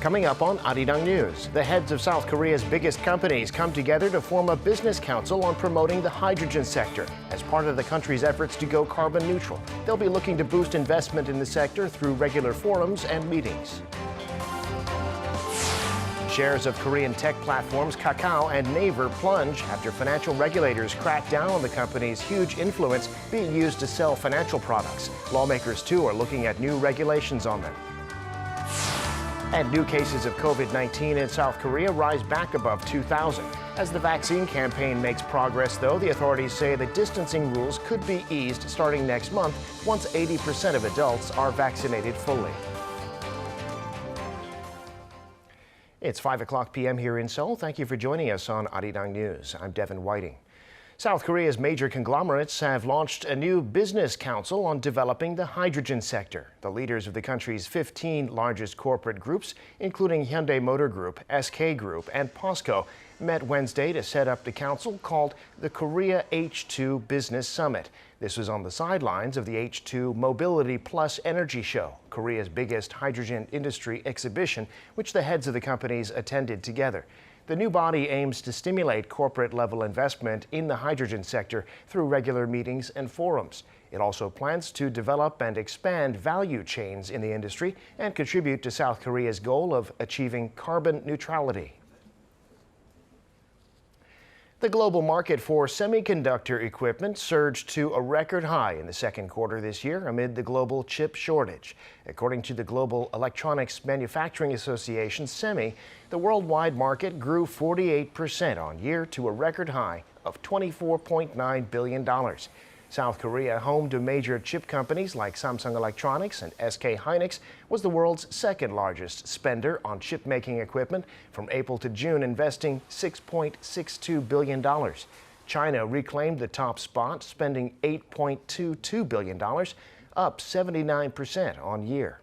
Coming up on Arirang News, the heads of South Korea's biggest companies come together to form a business council on promoting the hydrogen sector as part of the country's efforts to go carbon neutral. They'll be looking to boost investment in the sector through regular forums and meetings. Shares of Korean tech platforms Kakao and Naver plunge after financial regulators crack down on the company's huge influence being used to sell financial products. Lawmakers, too, are looking at new regulations on them. And new cases of COVID-19 in South Korea rise back above 2,000. As the vaccine campaign makes progress, though, the authorities say the distancing rules could be eased starting next month once 80% of adults are vaccinated fully. It's 5 p.m. here in Seoul. Thank you for joining us on Arirang News. I'm Devin Whiting. South Korea's major conglomerates have launched a new business council on developing the hydrogen sector. The leaders of the country's 15 largest corporate groups, including Hyundai Motor Group, SK Group, and POSCO, met Wednesday to set up the council called the Korea H2 Business Summit. This was on the sidelines of the H2 Mobility Plus Energy Show, Korea's biggest hydrogen industry exhibition, which the heads of the companies attended together. The new body aims to stimulate corporate-level investment in the hydrogen sector through regular meetings and forums. It also plans to develop and expand value chains in the industry and contribute to South Korea's goal of achieving carbon neutrality. The global market for semiconductor equipment surged to a record high in the second quarter this year amid the global chip shortage. According to the Global Electronics Manufacturing Association, SEMI, the worldwide market grew 48% on year to a record high of $24.9 billion. South Korea, home to major chip companies like Samsung Electronics and SK Hynix, was the world's second largest spender on chip-making equipment from April to June, investing $6.62 billion. China reclaimed the top spot, spending $8.22 billion, up 79% on year.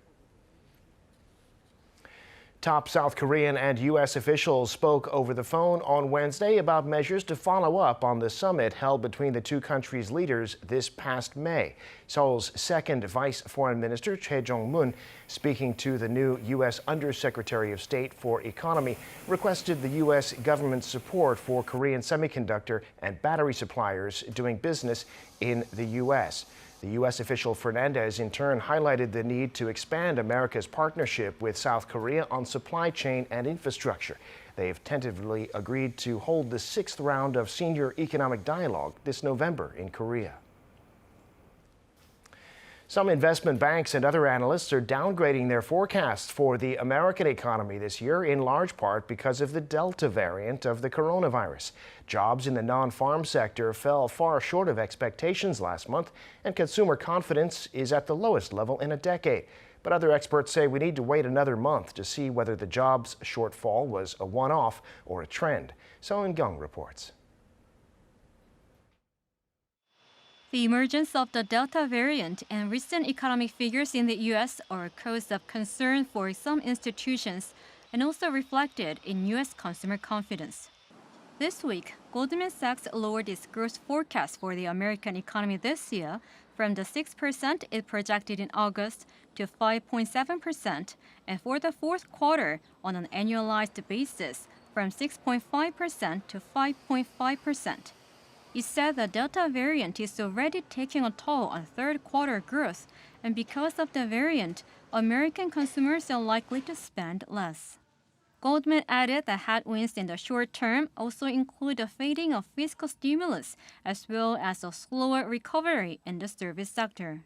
Top South Korean and U.S. officials spoke over the phone on Wednesday about measures to follow up on the summit held between the two countries' leaders this past May. Seoul's second Vice Foreign Minister, Choi Jong-moon, speaking to the new U.S. Undersecretary of State for Economy, requested the U.S. government's support for Korean semiconductor and battery suppliers doing business in the U.S. The U.S. official Fernandez, in turn, highlighted the need to expand America's partnership with South Korea on supply chain and infrastructure. They have tentatively agreed to hold the sixth round of senior economic dialogue this November in Korea. Some investment banks and other analysts are downgrading their forecasts for the American economy this year, in large part because of the Delta variant of the coronavirus. Jobs in the non-farm sector fell far short of expectations last month, and consumer confidence is at the lowest level in a decade. But other experts say we need to wait another month to see whether the jobs shortfall was a one-off or a trend. So Young reports. The emergence of the Delta variant and recent economic figures in the U.S. are a cause of concern for some institutions and also reflected in U.S. consumer confidence. This week, Goldman Sachs lowered its growth forecast for the American economy this year from the 6% it projected in August to 5.7%, and for the fourth quarter on an annualized basis from 6.5% to 5.5%. It said the Delta variant is already taking a toll on third quarter growth, and because of the variant, American consumers are likely to spend less. Goldman added that headwinds in the short term also include the fading of fiscal stimulus as well as a slower recovery in the service sector.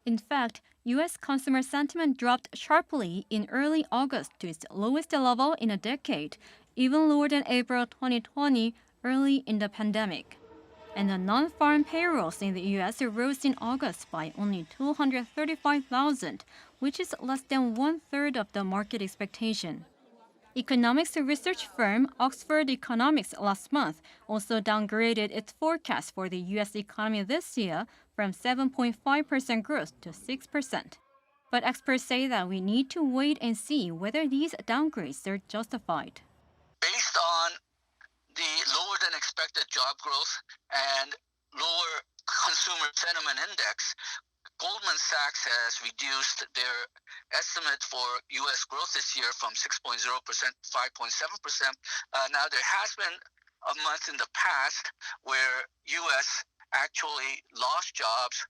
In fact, U.S. consumer sentiment dropped sharply in early August to its lowest level in a decade, even lower than April 2020, early in the pandemic. And the non-farm payrolls in the U.S. rose in August by only 235,000, which is less than one-third of the market expectation. Economics research firm Oxford Economics last month also downgraded its forecast for the U.S. economy this year from 7.5% growth to 6%. But experts say that we need to wait and see whether these downgrades are justified. Based on the lower than expected job growth and lower consumer sentiment index, Goldman Sachs has reduced their estimate for U.S. growth this year from 6.0% to 5.7%. Now, there has been a month in the past where U.S. actually lost jobs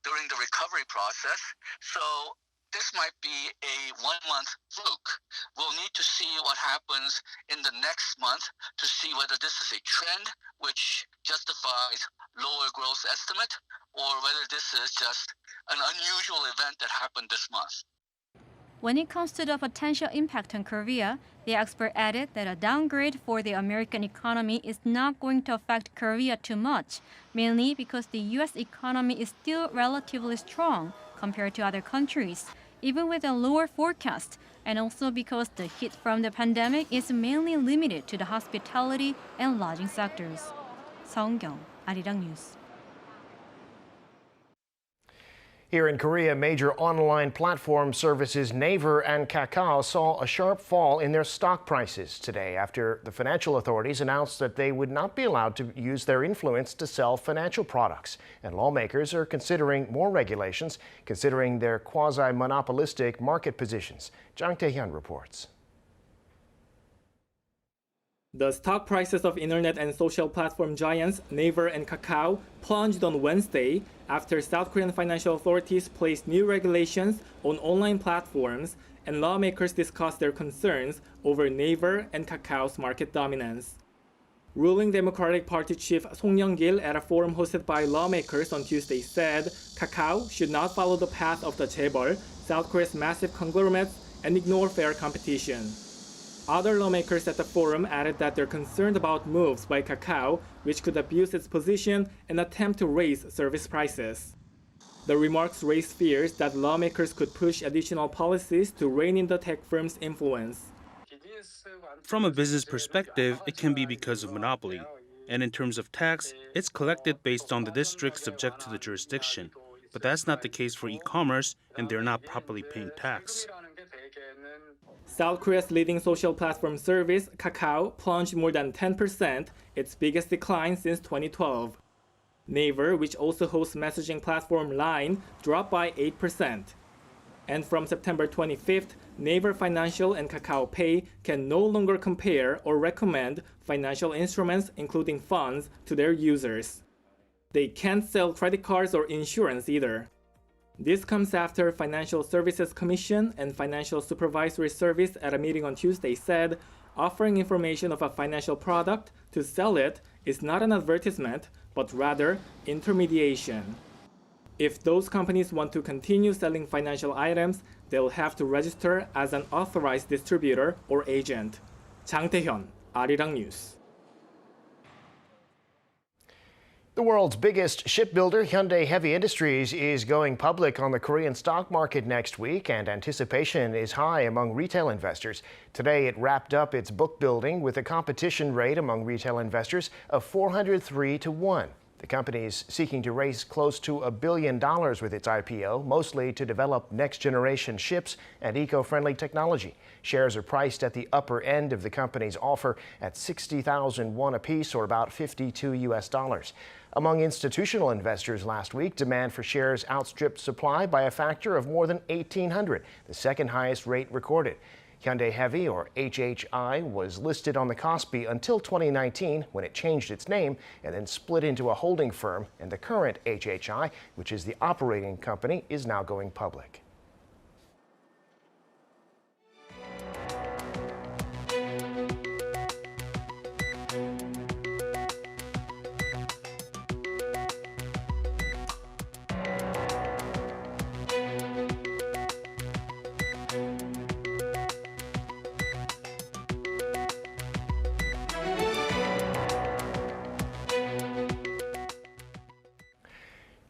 during the recovery process. So this might be a one-month fluke. We'll need to see what happens in the next month to see whether this is a trend which justifies lower growth estimate or whether this is just an unusual event that happened this month. When it comes to the potential impact on Korea, the expert added that a downgrade for the American economy is not going to affect Korea too much, mainly because the U.S. economy is still relatively strong compared to other countries, even with a lower forecast, and also because the hit from the pandemic is mainly limited to the hospitality and lodging sectors. Seong-kyung, Arirang News. Here in Korea, major online platform services Naver and Kakao saw a sharp fall in their stock prices today after the financial authorities announced that they would not be allowed to use their influence to sell financial products. And lawmakers are considering more regulations, considering their quasi-monopolistic market positions. Jang Tae-hyun reports. The stock prices of internet and social platform giants Naver and Kakao plunged on Wednesday after South Korean financial authorities placed new regulations on online platforms and lawmakers discussed their concerns over Naver and Kakao's market dominance. Ruling Democratic Party chief Song Young-gil at a forum hosted by lawmakers on Tuesday said Kakao should not follow the path of the chaebol, South Korea's massive conglomerates, and ignore fair competition. Other lawmakers at the forum added that they're concerned about moves by Kakao, which could abuse its position and attempt to raise service prices. The remarks raised fears that lawmakers could push additional policies to rein in the tech firm's influence. From a business perspective, it can be because of monopoly. And in terms of tax, it's collected based on the district subject to the jurisdiction. But that's not the case for e-commerce, and they're not properly paying tax. South Korea's leading social platform service, Kakao, plunged more than 10%, its biggest decline since 2012. Naver, which also hosts messaging platform Line, dropped by 8%. And from September 25th, Naver Financial and Kakao Pay can no longer compare or recommend financial instruments, including funds, to their users. They can't sell credit cards or insurance either. This comes after Financial Services Commission and Financial Supervisory Service at a meeting on Tuesday said offering information of a financial product to sell it is not an advertisement, but rather intermediation. If those companies want to continue selling financial items, they'll have to register as an authorized distributor or agent. Jang Tae-hyun, Arirang News. The world's biggest shipbuilder, Hyundai Heavy Industries, is going public on the Korean stock market next week, and anticipation is high among retail investors. Today, it wrapped up its book building with a competition rate among retail investors of 403 to 1. The company is seeking to raise close to $1 billion with its IPO, mostly to develop next-generation ships and eco-friendly technology. Shares are priced at the upper end of the company's offer at 60,000 won apiece, or about $52. Among institutional investors last week, demand for shares outstripped supply by a factor of more than 1,800, the second highest rate recorded. Hyundai Heavy, or HHI, was listed on the Kospi until 2019, when it changed its name and then split into a holding firm, and the current HHI, which is the operating company, is now going public.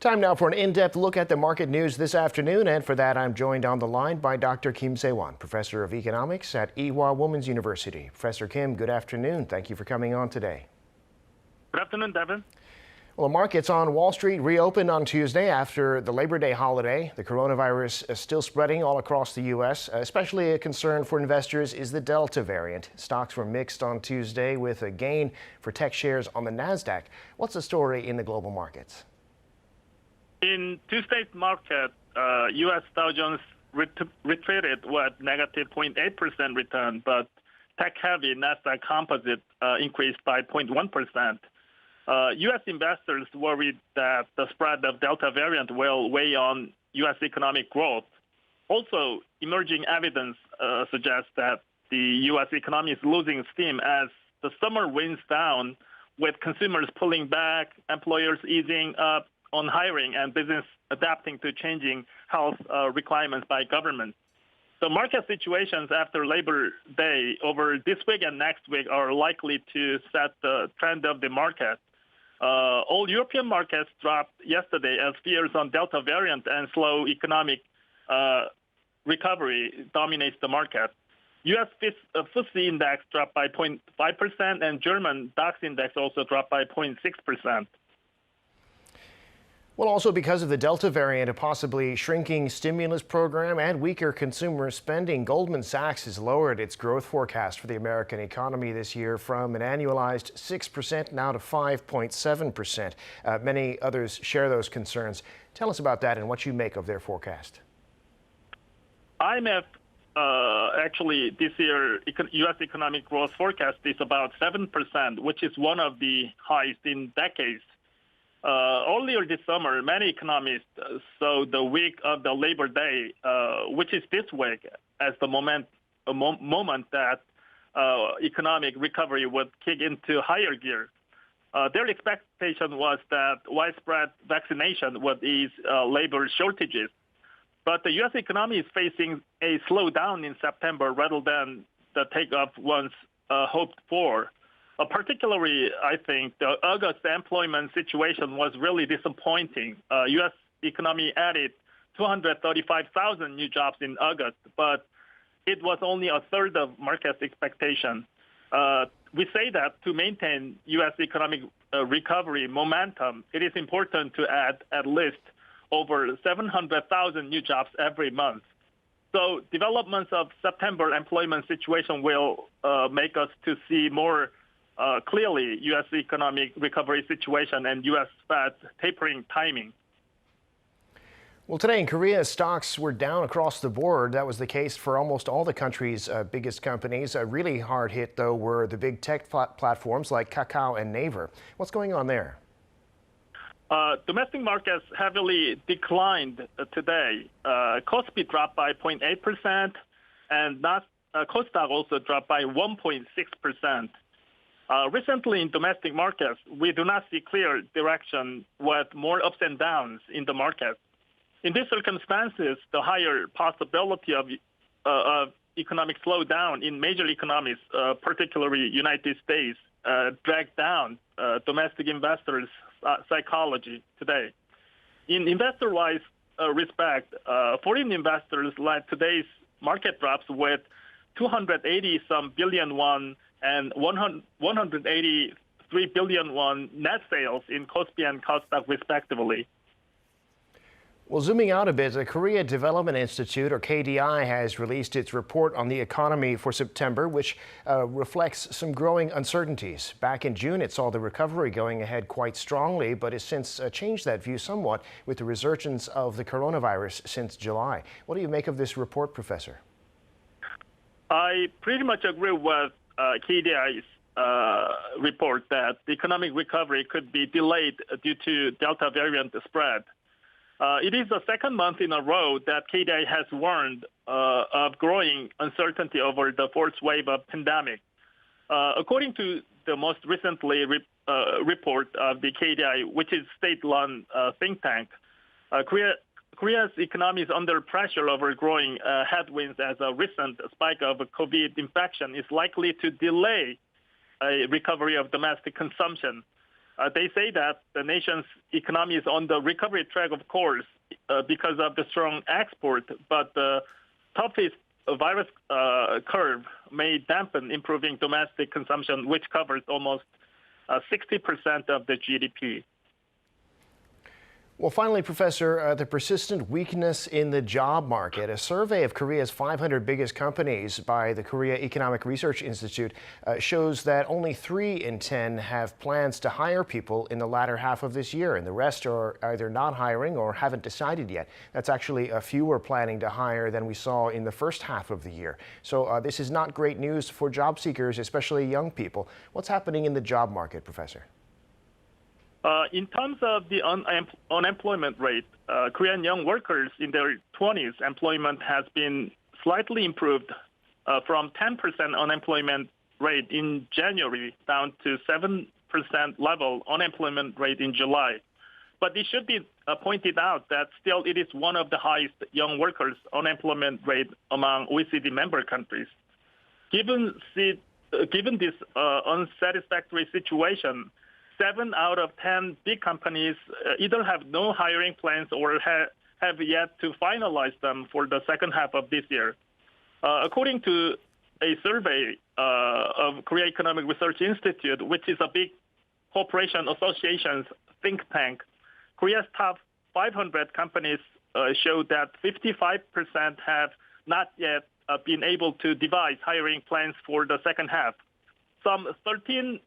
Time now for an in-depth look at the market news this afternoon, and for that I'm joined on the line by Dr. Kim Se-won, Professor of Economics at Ewha Women's University. Professor Kim, good afternoon. Thank you for coming on today. Good afternoon, Devin. Well, the markets on Wall Street reopened on Tuesday after the Labor Day holiday. The coronavirus is still spreading all across the U.S. Especially a concern for investors is the Delta variant. Stocks were mixed on Tuesday with a gain for tech shares on the NASDAQ. What's the story in the global markets? In Tuesday's market, U.S. Dow Jones retreated with negative 0.8% return, but tech-heavy Nasdaq Composite increased by 0.1%. U.S. investors worried that the spread of Delta variant will weigh on U.S. economic growth. Also, emerging evidence suggests that the U.S. economy is losing steam as the summer winds down, with consumers pulling back, employers easing up on hiring, and business adapting to changing health requirements by government. The market situations after Labor Day over this week and next week are likely to set the trend of the market. All European markets dropped yesterday as fears on Delta variant and slow economic recovery dominates the market. U.S. FTSE index dropped by 0.5%, and German DAX index also dropped by 0.6%. Well, also because of the Delta variant, a possibly shrinking stimulus program and weaker consumer spending, Goldman Sachs has lowered its growth forecast for the American economy this year from an annualized 6% now to 5.7%. Many others share those concerns. Tell us about that and what you make of their forecast. IMF actually this year U.S. economic growth forecast is about 7%, which is one of the highest in decades. Earlier this summer, many economists saw the week of the Labor Day, which is this week, as the moment that economic recovery would kick into higher gear. Their expectation was that widespread vaccination would ease labor shortages. But the U.S. economy is facing a slowdown in September rather than the takeoff once hoped for. Particularly, I think the August employment situation was really disappointing. U.S. economy added 235,000 new jobs in August, but it was only a third of market expectation. We say that to maintain U.S. economic recovery momentum, it is important to add at least over 700,000 new jobs every month. So developments of September employment situation will make us to see more clearly U.S. economic recovery situation and U.S. Fed tapering timing. Well, today in Korea, stocks were down across the board. That was the case for almost all the country's biggest companies. Really hard hit, though, were the big tech platforms like Kakao and Naver. What's going on there? Domestic markets heavily declined today. Kospi dropped by 0.8%, and Kosdaq also dropped by 1.6%. Recently in domestic markets, we do not see clear direction with more ups and downs in the market. In these circumstances, the higher possibility of economic slowdown in major economies, particularly United States, dragged down domestic investors' psychology today. In investor-wise respect, foreign investors led today's market drops with 280-some billion won and 183 billion won net sales in Kospi and Kosdaq respectively. Well, zooming out a bit, the Korea Development Institute, or KDI, has released its report on the economy for September, which reflects some growing uncertainties. Back in June, it saw the recovery going ahead quite strongly, but has since changed that view somewhat with the resurgence of the coronavirus since July. What do you make of this report, Professor? I pretty much agree with KDI's report that the economic recovery could be delayed due to Delta variant spread. It is the second month in a row that KDI has warned of growing uncertainty over the fourth wave of pandemic. According to the most recently report of the KDI, which is state-run think tank, Korea's economy is under pressure over growing headwinds as a recent spike of COVID infection is likely to delay a recovery of domestic consumption. They say that the nation's economy is on the recovery track, of course, because of the strong export, but the toughest virus curve may dampen improving domestic consumption, which covers almost 60% of the GDP. Well, finally, Professor, the persistent weakness in the job market. A survey of Korea's 500 biggest companies by the Korea Economic Research Institute shows that only 3 in 10 have plans to hire people in the latter half of this year, and the rest are either not hiring or haven't decided yet. That's actually fewer planning to hire than we saw in the first half of the year. So this is not great news for job seekers, especially young people. What's happening in the job market, Professor? In terms of the unemployment rate, Korean young workers in their 20s employment has been slightly improved from 10% unemployment rate in January down to 7% level unemployment rate in July. But it should be pointed out that still it is one of the highest young workers unemployment rate among OECD member countries. Given this unsatisfactory situation, 7 out of 10 big companies either have no hiring plans or have yet to finalize them for the second half of this year. According to a survey of Korea Economic Research Institute, which is a big corporation association's think tank, Korea's top 500 companies show that 55% have not yet been able to devise hiring plans for the second half. Some 13%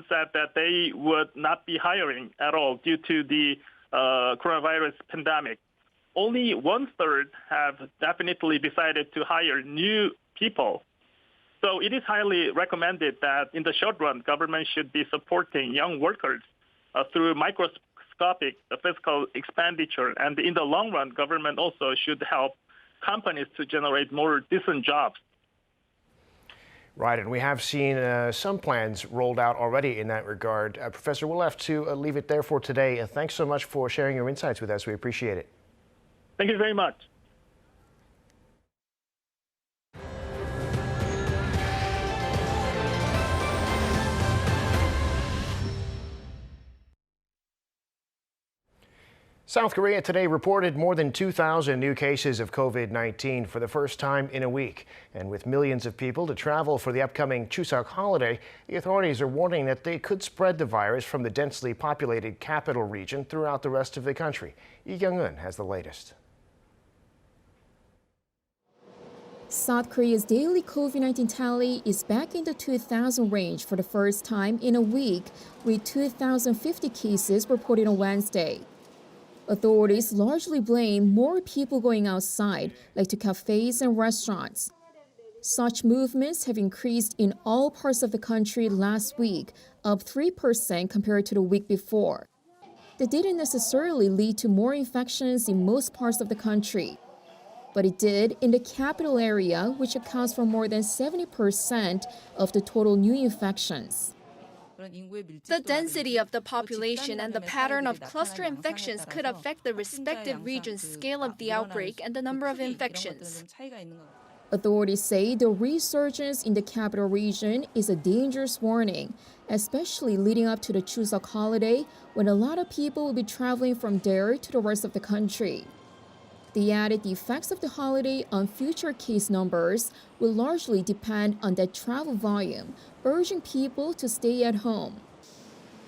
said that they would not be hiring at all due to the coronavirus pandemic. Only 1/3 have definitely decided to hire new people. So it is highly recommended that in the short run, government should be supporting young workers through microscopic fiscal expenditure. And in the long run, government also should help companies to generate more decent jobs. Right, and we have seen some plans rolled out already in that regard. Professor, we'll have to leave it there for today. Thanks so much for sharing your insights with us. We appreciate it. Thank you very much. South Korea today reported more than 2,000 new cases of COVID-19 for the first time in a week. And with millions of people to travel for the upcoming Chuseok holiday, the authorities are warning that they could spread the virus from the densely populated capital region throughout the rest of the country. Lee Kyung-eun has the latest. South Korea's daily COVID-19 tally is back in the 2,000 range for the first time in a week, with 2,050 cases reported on Wednesday. Authorities largely blame more people going outside, like to cafes and restaurants. Such movements have increased in all parts of the country last week, up 3% compared to the week before. That didn't necessarily lead to more infections in most parts of the country, but it did in the capital area, which accounts for more than 70% of the total new infections. The density of the population and the pattern of cluster infections could affect the respective region's scale of the outbreak and the number of infections. Authorities say the resurgence in the capital region is a dangerous warning, especially leading up to the Chuseok holiday, when a lot of people will be traveling from there to the rest of the country. They added the effects of the holiday on future case numbers will largely depend on that travel volume, urging people to stay at home.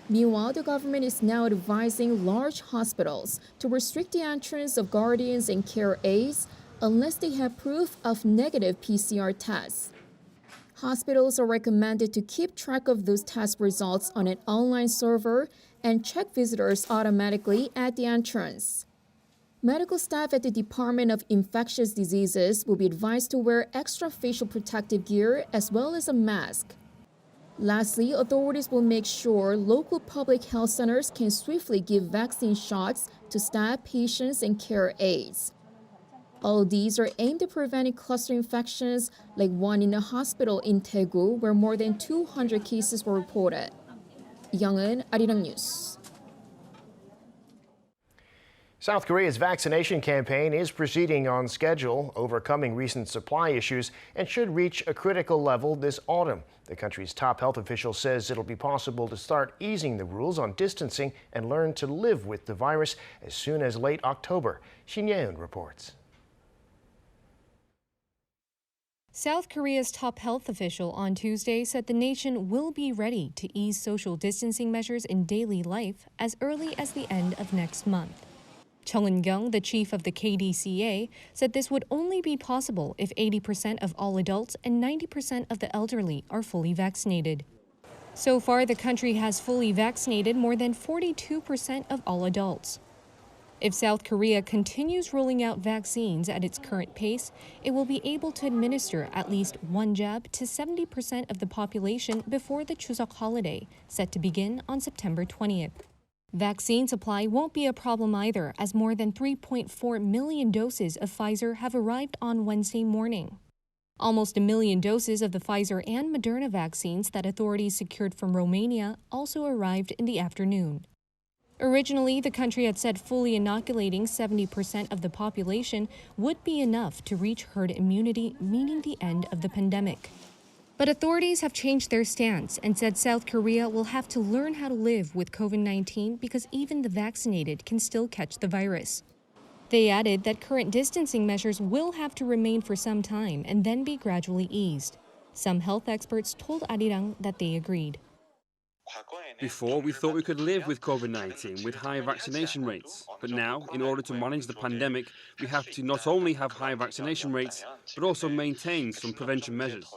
Meanwhile, the government is now advising large hospitals to restrict the entrance of guardians and care aides unless they have proof of negative PCR tests. Hospitals are recommended to keep track of those test results on an online server and check visitors automatically at the entrance. Medical staff at the Department of Infectious Diseases will be advised to wear extra facial protective gear as well as a mask. Lastly, authorities will make sure local public health centers can swiftly give vaccine shots to staff, patients, and care aides. All these are aimed at preventing cluster infections like one in a hospital in Daegu, where more than 200 cases were reported. Young-eun, Arirang News. South Korea's vaccination campaign is proceeding on schedule, overcoming recent supply issues, and should reach a critical level this autumn. The country's top health official says it'll be possible to start easing the rules on distancing and learn to live with the virus as soon as late October. Shin Ye-eun reports. South Korea's top health official on Tuesday said the nation will be ready to ease social distancing measures in daily life as early as the end of next month. Chung Eun-kyung, the chief of the KDCA, said this would only be possible if 80% of all adults and 90% of the elderly are fully vaccinated. So far, the country has fully vaccinated more than 42% of all adults. If South Korea continues rolling out vaccines at its current pace, it will be able to administer at least one jab to 70% of the population before the Chuseok holiday, set to begin on September 20th. Vaccine supply won't be a problem either, as more than 3.4 million doses of Pfizer have arrived on Wednesday morning. Almost 1 million doses of the Pfizer and Moderna vaccines that authorities secured from Romania also arrived in the afternoon. Originally, the country had said fully inoculating 70% of the population would be enough to reach herd immunity, meaning the end of the pandemic. But authorities have changed their stance and said South Korea will have to learn how to live with COVID-19 because even the vaccinated can still catch the virus. They added that current distancing measures will have to remain for some time and then be gradually eased. Some health experts told Arirang that they agreed. Before, we thought we could live with COVID-19 with high vaccination rates. But now, in order to manage the pandemic, we have to not only have high vaccination rates, but also maintain some prevention measures.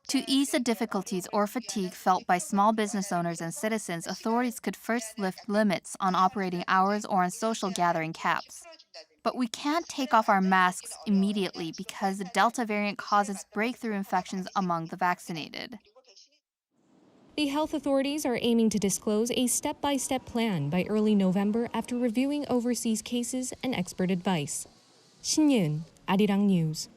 To ease the difficulties or fatigue felt by small business owners and citizens, authorities could first lift limits on operating hours or on social gathering caps. But we can't take off our masks immediately because the Delta variant causes breakthrough infections among the vaccinated. The health authorities are aiming to disclose a step-by-step plan by early November after reviewing overseas cases and expert advice. Shin Yoon, Arirang News.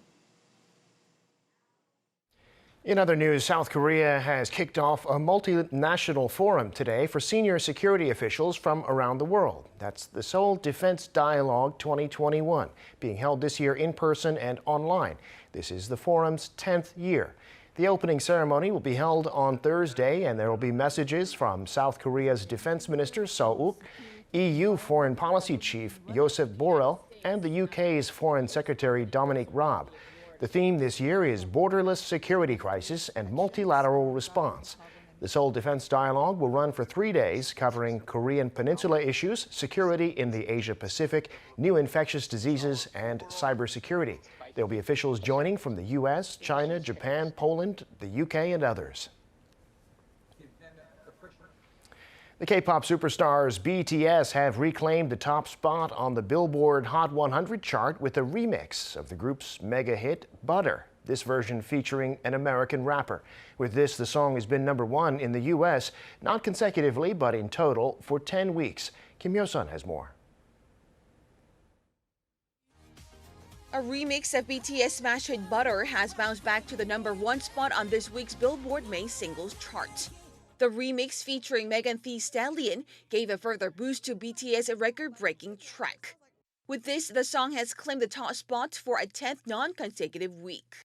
In other news, South Korea has kicked off a multinational forum today for senior security officials from around the world. That's the Seoul Defense Dialogue 2021, being held this year in person and online. This is the forum's 10th year. The opening ceremony will be held on Thursday, and there will be messages from South Korea's Defense Minister Seo-uk, EU Foreign Policy Chief Josep Borrell, and the UK's Foreign Secretary Dominic Raab. The theme this year is Borderless Security Crisis and Multilateral Response. The Seoul Defense Dialogue will run for 3 days, covering Korean Peninsula issues, security in the Asia-Pacific, new infectious diseases, and cybersecurity. There will be officials joining from the U.S., China, Japan, Poland, the U.K., and others. The K-pop superstars BTS have reclaimed the top spot on the Billboard Hot 100 chart with a remix of the group's mega hit, Butter, this version featuring an American rapper. With this, the song has been #1 in the U.S., not consecutively, but in total for 10 weeks. Kim Yo-sun has more. A remix of BTS smash hit Butter has bounced back to the #1 spot on this week's Billboard May Singles chart. The remix featuring Megan Thee Stallion gave a further boost to BTS' record-breaking track. With this, the song has claimed the top spot for a 10th non-consecutive week.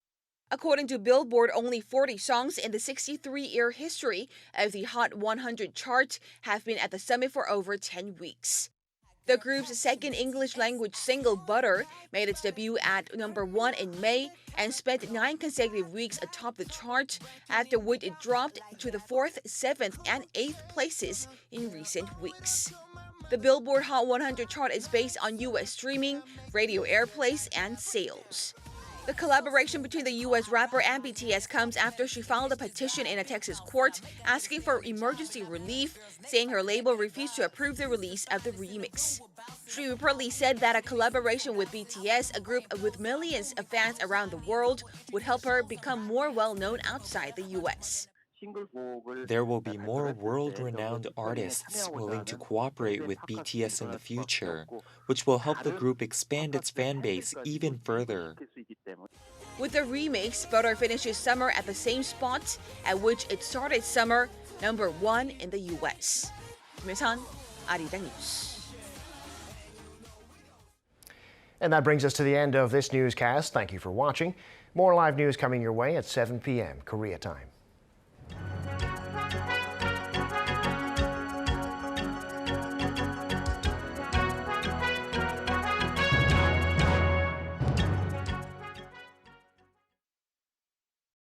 According to Billboard, only 40 songs in the 63-year history of the Hot 100 chart have been at the summit for over 10 weeks. The group's second English-language single, Butter, made its debut at #1 in May and spent 9 consecutive weeks atop the chart, after which it dropped to the 4th, 7th, and 8th places in recent weeks. The Billboard Hot 100 chart is based on U.S. streaming, radio airplays, and sales. The collaboration between the U.S. rapper and BTS comes after she filed a petition in a Texas court asking for emergency relief, saying her label refused to approve the release of the remix. She reportedly said that a collaboration with BTS, a group with millions of fans around the world, would help her become more well-known outside the U.S. There will be more world-renowned artists willing to cooperate with BTS in the future, which will help the group expand its fan base even further. With the remix, Butter finishes summer at the same spot at which it started summer, #1 in the U.S. Kim Yo-sun, Arirang News. And that brings us to the end of this newscast. Thank you for watching. More live news coming your way at 7 p.m. Korea time.